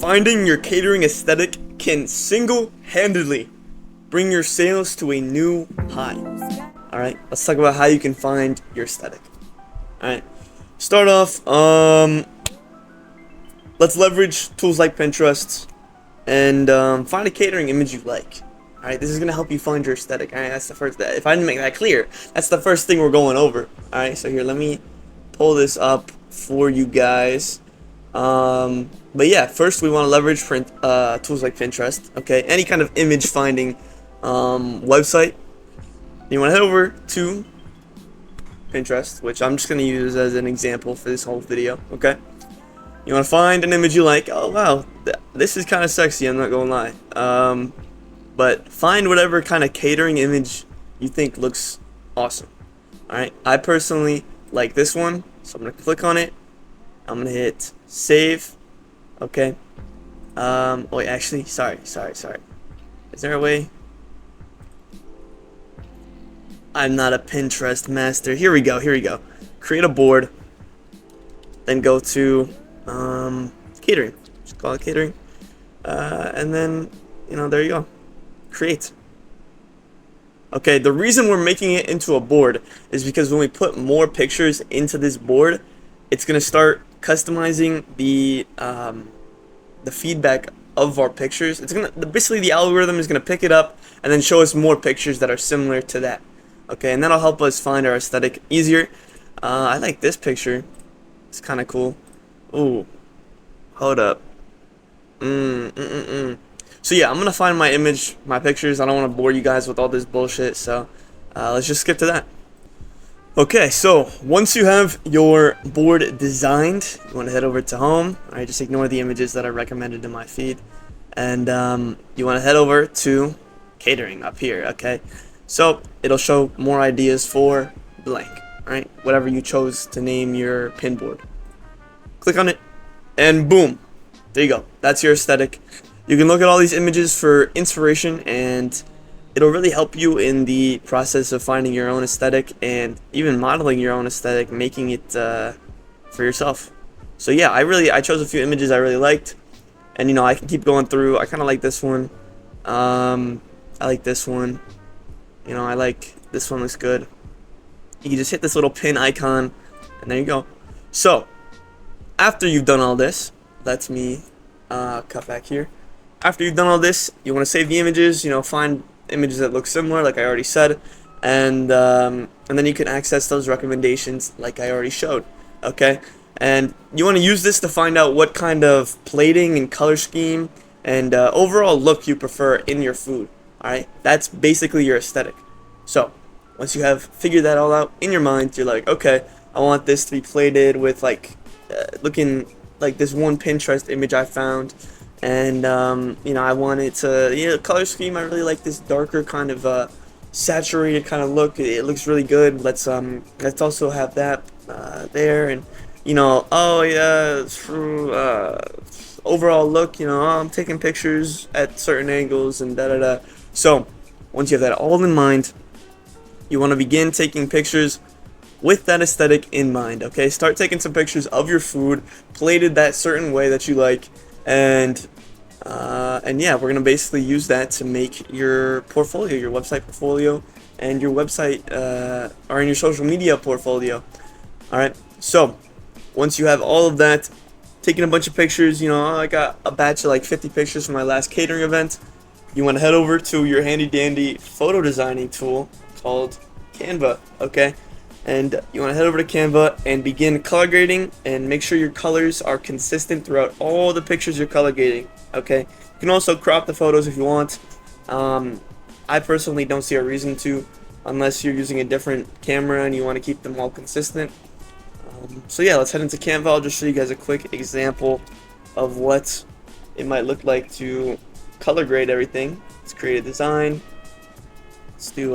Finding your catering aesthetic can single-handedly bring your sales to a new high. Alright, let's talk about how you can find your aesthetic. Alright, start off, let's leverage tools like Pinterest and find a catering image you like. Alright, this is going to help you find your aesthetic. Alright, that's the first, if I didn't make that clear, that's the first thing we're going over. Alright, so here, let me pull this up for you guys. But yeah, first we want to leverage tools like Pinterest, okay, any kind of image finding website. You want to head over to Pinterest, which I'm just going to use as an example for this whole video, okay? You want to find an image you like. Oh wow, this is kind of sexy, I'm not going to lie. But find whatever kind of catering image you think looks awesome. Alright, I personally like this one, so I'm going to click on it. I'm going to hit save. Okay. Wait, actually, sorry. Is there a way? I'm not a Pinterest master. Here we go. Create a board. Then go to catering. Just call it catering. And then, there you go. Create. Okay, the reason we're making it into a board is because when we put more pictures into this board, it's gonna start customizing the feedback of our pictures. It's gonna basically, the algorithm is gonna pick it up and then show us more pictures that are similar to that. Okay, and that'll help us find our aesthetic easier. I like this picture. It's kind of cool. Ooh, hold up. So yeah, I'm gonna find my image, my pictures. I don't want to bore you guys with all this bullshit, so let's just skip to that. Okay, so once you have your board designed, you want to head over to home. Alright, just ignore the images that are recommended in my feed. And you want to head over to catering up here, okay? So it'll show more ideas for blank, alright? Whatever you chose to name your pin board. Click on it, and boom, there you go. That's your aesthetic. You can look at all these images for inspiration, and it'll really help you in the process of finding your own aesthetic and even modeling your own aesthetic, making it for yourself. So yeah, I chose a few images I really liked, and I can keep going through. I kind of like this one. I like this one. I like this one, looks good. You can just hit this little pin icon, and there you go. So after you've done all this, let me cut back here. After you've done all this, you want to save the images. Find images that look similar, like I already said, and then you can access those recommendations like I already showed. Okay, and you want to use this to find out what kind of plating and color scheme and overall look you prefer in your food. Alright, that's basically your aesthetic. So once you have figured that all out in your mind, you're like, okay, I want this to be plated with looking like this one Pinterest image I found. And I want it to, color scheme, I really like this darker kind of saturated kind of look. It looks really good. Let's also have that there. And oh yeah, overall look, I'm taking pictures at certain angles and da. So once you have that all in mind, you want to begin taking pictures with that aesthetic in mind. Okay, start taking some pictures of your food plated that certain way that you like. And yeah, we're gonna basically use that to make your portfolio, your website portfolio, and your website or in your social media portfolio. All right. So once you have all of that, taking a bunch of pictures, I got a batch of like 50 pictures from my last catering event. You want to head over to your handy dandy photo designing tool called Canva. Okay. And you want to head over to Canva and begin color grading, and make sure your colors are consistent throughout all the pictures you're color grading. Okay, you can also crop the photos if you want. I personally don't see a reason to, unless you're using a different camera and you want to keep them all consistent. So yeah, let's head into Canva. I'll just show you guys a quick example of what it might look like to color grade everything. Let's create a design. Let's do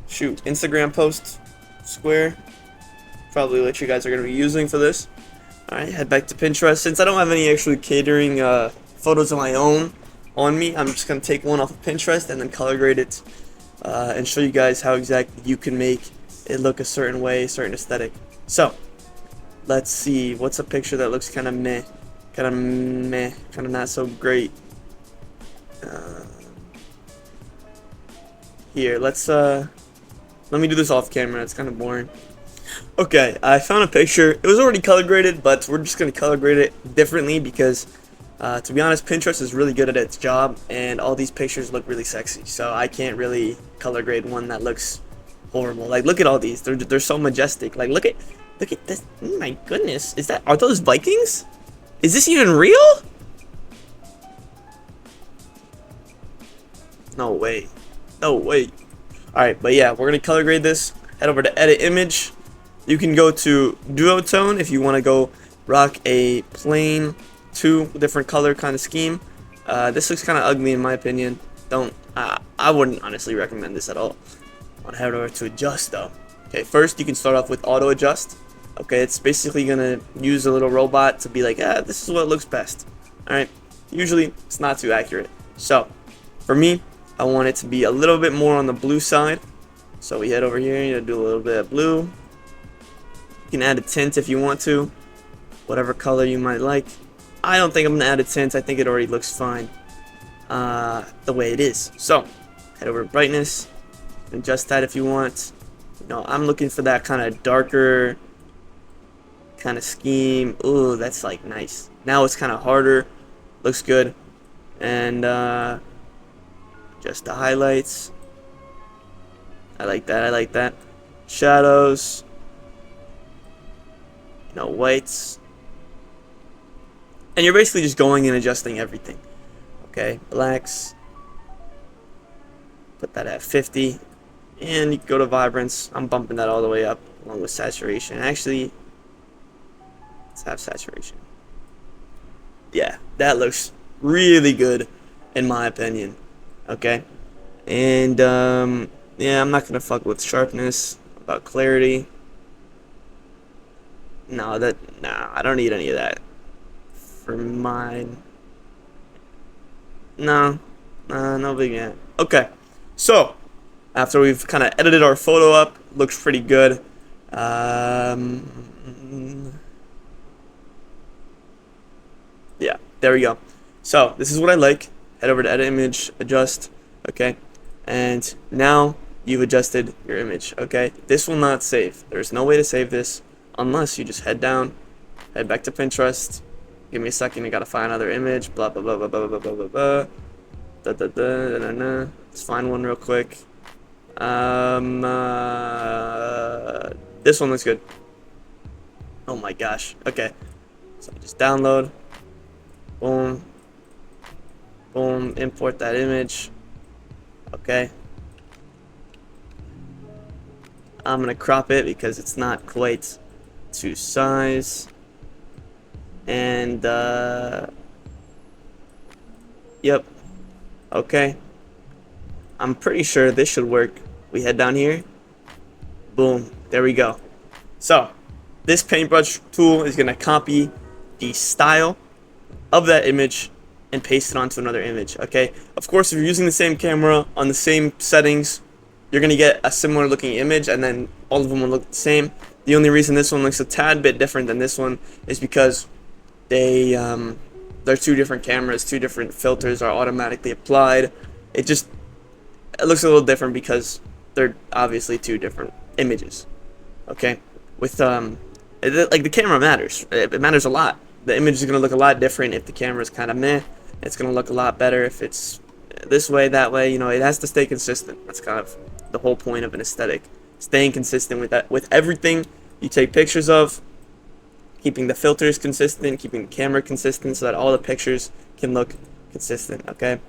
Instagram post square, probably what you guys are going to be using for this. Alright, head back to Pinterest. Since I don't have any actually catering photos of my own on me, I'm just going to take one off of Pinterest and then color grade it and show you guys how exactly you can make it look a certain way, certain aesthetic. So let's see, what's a picture that looks kind of meh. kind of meh, kind of not so great. Here, let me do this off camera. It's kind of boring. Okay, I found a picture. It was already color graded, but we're just gonna color grade it differently because, to be honest, Pinterest is really good at its job, and all these pictures look really sexy. So I can't really color grade one that looks horrible. Like, look at all these. They're so majestic. Like, look at this. Oh my goodness, are those Vikings? Is this even real? No way. No way. Alright, but yeah, we're gonna color grade this. Head over to edit image. You can go to duotone if you want to go rock a plain 2 different color kind of scheme. This looks kind of ugly in my opinion. I wouldn't honestly recommend this at all. I want to head over to adjust though. Okay, first you can start off with auto adjust. Okay, it's basically gonna use a little robot to be like, this is what looks best. Alright, usually it's not too accurate. So, for me, I want it to be a little bit more on the blue side. So we head over here, you do a little bit of blue. You can add a tint if you want to, whatever color you might like. I don't think I'm gonna add a tint. I think it already looks fine the way it is. So head over to brightness, adjust that if you want. You know, I'm looking for that kind of darker kind of scheme. Ooh, that's like nice. Now it's kind of harder, looks good, and just the highlights. I like that. I like that. Shadows. You know, whites. And you're basically just going and adjusting everything. Okay, blacks. Put that at 50. And you can go to vibrance. I'm bumping that all the way up along with saturation. Actually, let's have saturation. Yeah, that looks really good in my opinion. Okay. And yeah, I'm not gonna fuck with sharpness, about clarity. Nah, I don't need any of that for mine. No big deal. Okay, so after we've kind of edited our photo up, looks pretty good. Yeah, there we go. So this is what I like. Head over to edit image, adjust. Okay, and now you've adjusted your image. Okay, this will not save. There's no way to save this unless you just head down, head back to Pinterest. Give me a second, I gotta find another image. Blah blah blah blah blah blah blah blah blah. Da, da, da, da, da, da. Let's find one real quick. This one looks good. Oh my gosh. Okay, so just download. Boom. Boom. Import that image. Okay. I'm gonna crop it because it's not quite to size. And yep. Okay. I'm pretty sure this should work. We head down here. Boom. There we go. So this paintbrush tool is gonna copy the style of that image and paste it onto another image. Okay, of course if you're using the same camera on the same settings, you're gonna get a similar looking image and then all of them will look the same. The only reason this one looks a tad bit different than this one is because they're 2 different cameras, 2 different filters are automatically applied. It looks a little different because they're obviously 2 different images. Okay, with like the camera matters. It matters a lot. The image is gonna look a lot different if the camera is kind of meh. It's gonna look a lot better if it's this way, that way. You know, it has to stay consistent. That's kind of the whole point of an aesthetic. Staying consistent with that, with everything you take pictures of, keeping the filters consistent, keeping the camera consistent so that all the pictures can look consistent. Okay,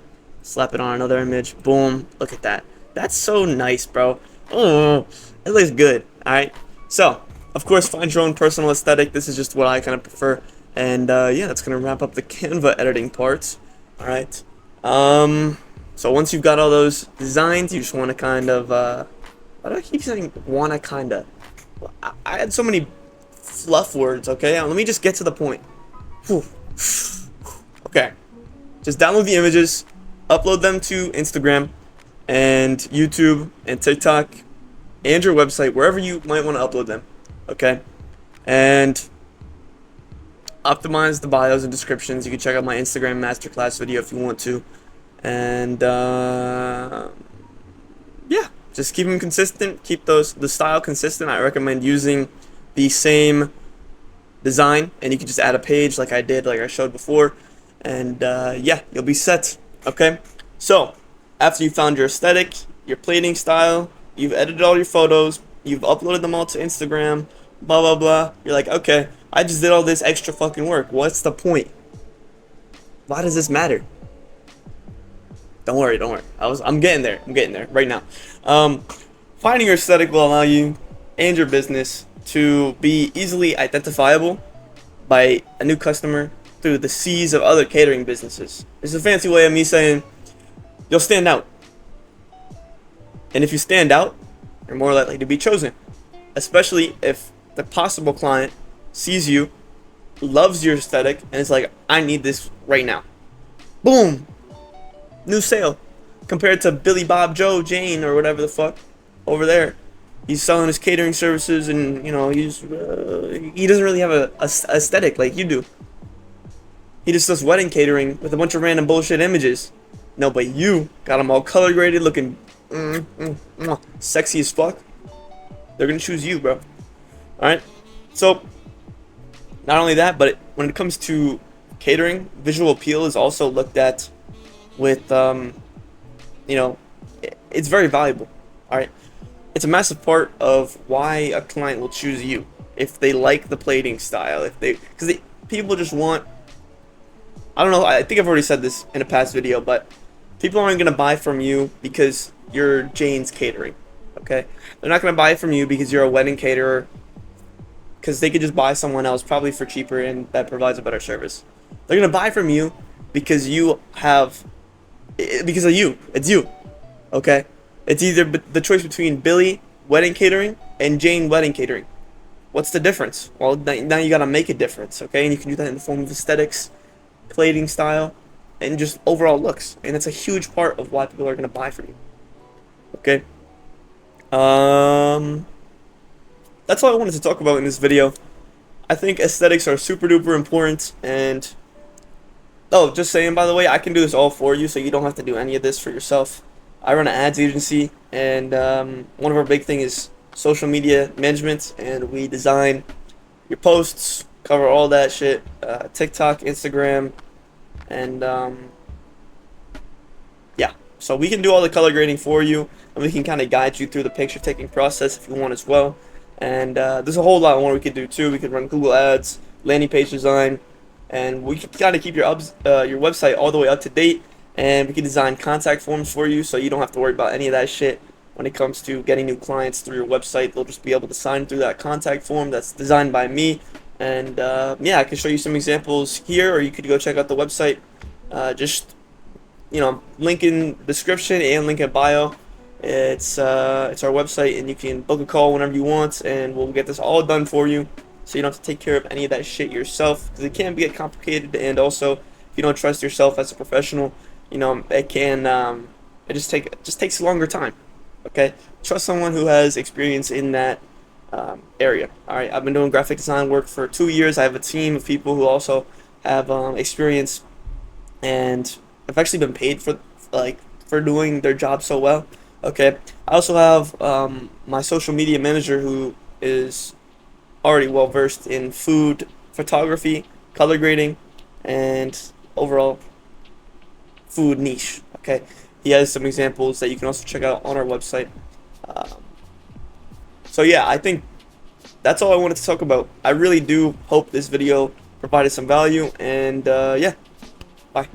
slap it on another image. Boom, look at that. That's so nice, bro. Oh, it looks good. All right, so of course find your own personal aesthetic. This is just what I kind of prefer. And yeah, that's gonna wrap up the Canva editing parts. All right. So once you've got all those designs, you just want to kind of why do I keep saying wanna kinda? Well, I had so many fluff words. Okay, let me just get to the point. Whew. Okay, just download the images, upload them to Instagram and YouTube and TikTok and your website, wherever you might want to upload them. Okay, and optimize the bios and descriptions. You can check out my Instagram masterclass video if you want to. And yeah, just keep them consistent. Keep the style consistent. I recommend using the same design, and you can just add a page like I did, like I showed before, and yeah, you'll be set. Okay, so after you found your aesthetic, your plating style, you've edited all your photos, you've uploaded them all to Instagram, blah blah blah, you're like, okay, I just did all this extra fucking work. What's the point? Why does this matter? Don't worry, don't worry. I'm getting there. I'm getting there right now. Finding your aesthetic will allow you and your business to be easily identifiable by a new customer through the seas of other catering businesses. It's a fancy way of me saying you'll stand out. And if you stand out, you're more likely to be chosen. Especially if the possible client sees you, loves your aesthetic, and it's like, I need this right now. Boom! New sale. Compared to Billy Bob Joe Jane or whatever the fuck over there. He's selling his catering services, and you know he doesn't really have a aesthetic like you do. He just does wedding catering with a bunch of random bullshit images. No, but you got them all color graded, looking sexy as fuck. They're gonna choose you, bro. All right. So not only that, but when it comes to catering, visual appeal is also looked at with you know, it's very valuable. All right. It's a massive part of why a client will choose you if they like the plating style. Because people just want. I don't know. I think I've already said this in a past video, but people aren't gonna buy from you because you're Jane's Catering. Okay, they're not gonna buy from you because you're a wedding caterer. Because they could just buy someone else, probably for cheaper, and that provides a better service. They're gonna buy from you because you have. Because of you. It's you. Okay. It's either the choice between Billy Wedding Catering and Jane Wedding Catering. What's the difference? Well, now you gotta make a difference, okay? And you can do that in the form of aesthetics, plating style, and just overall looks. And that's a huge part of why people are gonna buy from you. Okay? That's all I wanted to talk about in this video. I think aesthetics are super duper important, and oh, just saying, by the way, I can do this all for you, so you don't have to do any of this for yourself. I run an ads agency, and one of our big thing is social media management, and we design your posts, cover all that shit, TikTok, Instagram, and yeah. So we can do all the color grading for you, and we can kind of guide you through the picture taking process if you want as well. And there's a whole lot more we could do too. We could run Google Ads, landing page design, and we can kind of keep your website all the way up to date. And we can design contact forms for you, so you don't have to worry about any of that shit when it comes to getting new clients through your website. They'll just be able to sign through that contact form that's designed by me. And yeah, I can show you some examples here, or you could go check out the website. Just, you know, link in description and link in bio. It's our website, and you can book a call whenever you want, and we'll get this all done for you, so you don't have to take care of any of that shit yourself, because it can get complicated. And also, if you don't trust yourself as a professional, you know, it can it just takes a longer time. Okay, trust someone who has experience in that area. All right, I've been doing graphic design work for 2 years. I have a team of people who also have experience, and I've actually been paid for doing their job so well. Okay, I also have my social media manager who is already well versed in food photography, color grading, and overall food niche. Okay, he has some examples that you can also check out on our website. So yeah, I think that's all I wanted to talk about. I really do hope this video provided some value, and yeah, bye.